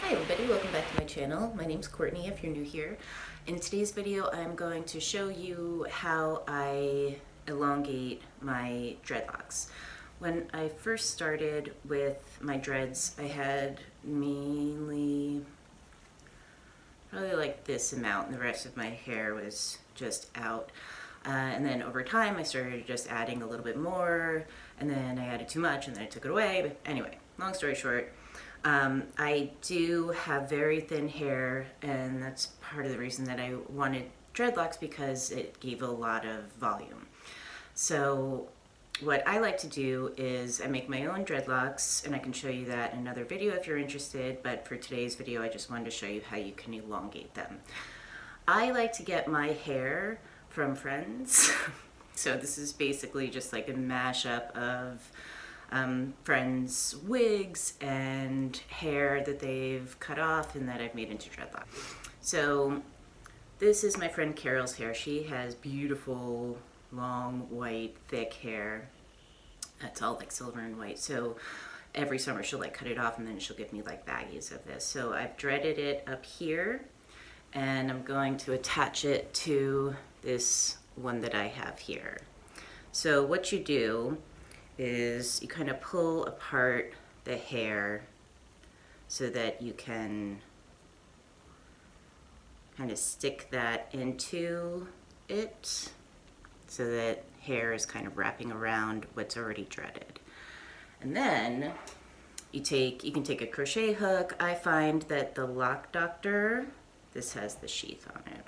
Hi everybody, welcome back to my channel. My name's Courtney if you're new here. In today's video I'm going to show you how I elongate my dreadlocks. When I first started with my dreads, I had mainly probably like this amount and the rest of my hair was just out. And then over time I started just adding a little bit more, and then I added too much and then I took it away. But anyway, long story short, I do have very thin hair, and that's part of the reason that I wanted dreadlocks, because it gave a lot of volume. So what I like to do is I make my own dreadlocks, and I can show you that in another video if you're interested, but for today's video I just wanted to show you how you can elongate them. I like to get my hair from friends. So this is basically just like a mashup of friends' wigs and hair that they've cut off and that I've made into dreadlocks. So this is my friend Carol's hair. She has beautiful, long, white, thick hair. It's all like silver and white. So every summer she'll like cut it off and then she'll give me like baggies of this. So I've dreaded it up here, and I'm going to attach it to this one that I have here. So what you do is you kind of pull apart the hair so that you can kind of stick that into it, so that hair is kind of wrapping around what's already dreaded. And then you can take a crochet hook. I find that the lock-docta, this has the sheath on it,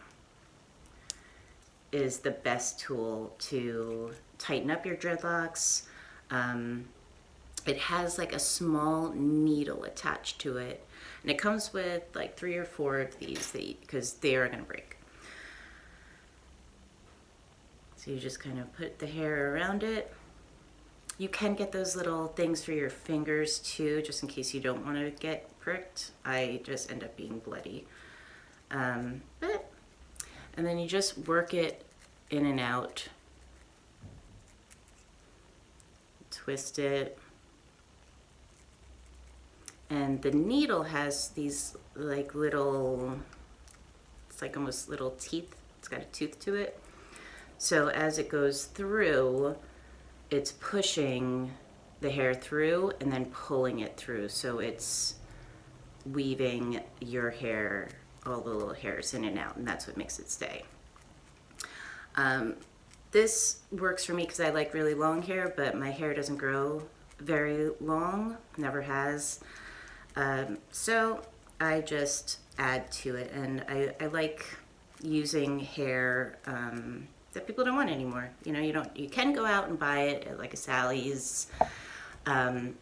is the best tool to tighten up your dreadlocks. It has like a small needle attached to it, and it comes with like 3 or 4 of these because they are going to break. So you just kind of put the hair around it. You can get those little things for your fingers too, just in case you don't want to get pricked. I just end up being bloody. And then you just work it in and out. Twist it, and the needle has these like little, it's like almost little teeth. It's got a tooth to it. So as it goes through, it's pushing the hair through and then pulling it through. So it's weaving your hair, all the little hairs in and out, and that's what makes it stay. This works for me because I like really long hair, but my hair doesn't grow very long, never has. So I just add to it, and I like using hair that people don't want anymore. You know, you can go out and buy it at like a Sally's. And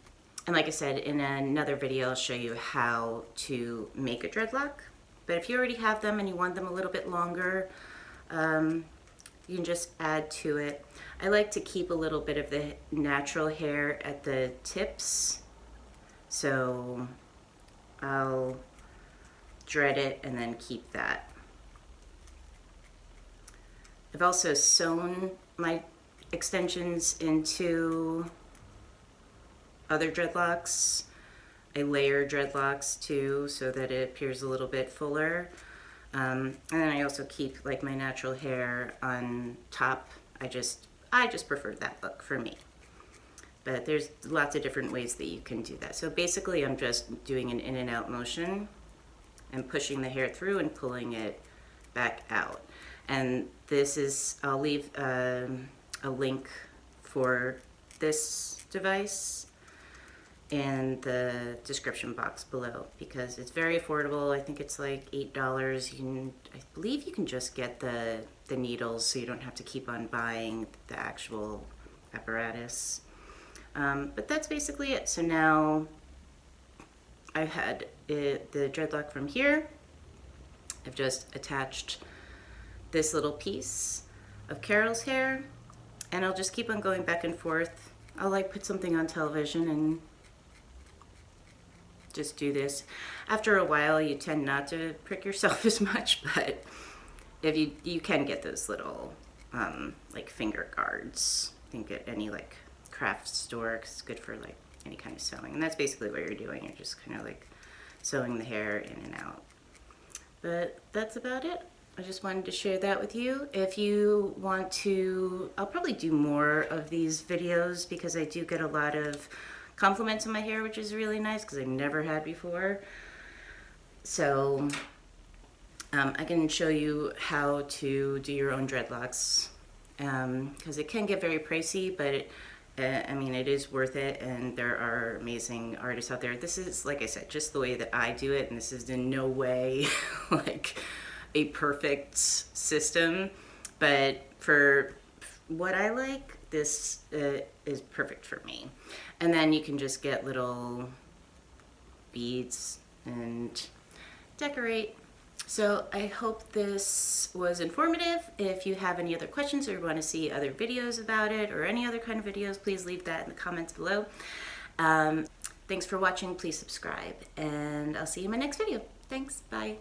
like I said, in another video I'll show you how to make a dreadlock. But if you already have them and you want them a little bit longer, you can just add to it. I like to keep a little bit of the natural hair at the tips, so I'll dread it and then keep that. I've also sewn my extensions into other dreadlocks. I layer dreadlocks too, so that it appears a little bit fuller. And then I also keep like my natural hair on top. I just prefer that look for me. But there's lots of different ways that you can do that. So basically I'm just doing an in and out motion and pushing the hair through and pulling it back out. And this is, I'll leave a link for this device in the description box below, because it's very affordable. I think it's like $8. I believe you can just get the needles, so you don't have to keep on buying the actual apparatus. But that's basically it. So now I've had the dreadlock from here. I've just attached this little piece of Carol's hair, and I'll just keep on going back and forth. I'll like put something on television and just do this. After a while you tend not to prick yourself as much, but if you can get those little like finger guards, I think at any like craft store, 'cause it's good for like any kind of sewing. And that's basically what you're doing. You're just kind of like sewing the hair in and out. But that's about it. I just wanted to share that with you. If you want to, I'll probably do more of these videos because I do get a lot of compliments on my hair, which is really nice because I've never had before. So I can show you how to do your own dreadlocks because it can get very pricey, but I mean, it is worth it, and there are amazing artists out there. This is, like I said, just the way that I do it, and this is in no way like a perfect system, but for what I like, this is perfect for me. And then you can just get little beads and decorate. So I hope this was informative. If you have any other questions or want to see other videos about it or any other kind of videos, please leave that in the comments below. Thanks for watching. Please subscribe, and I'll see you in my next video. Thanks. Bye.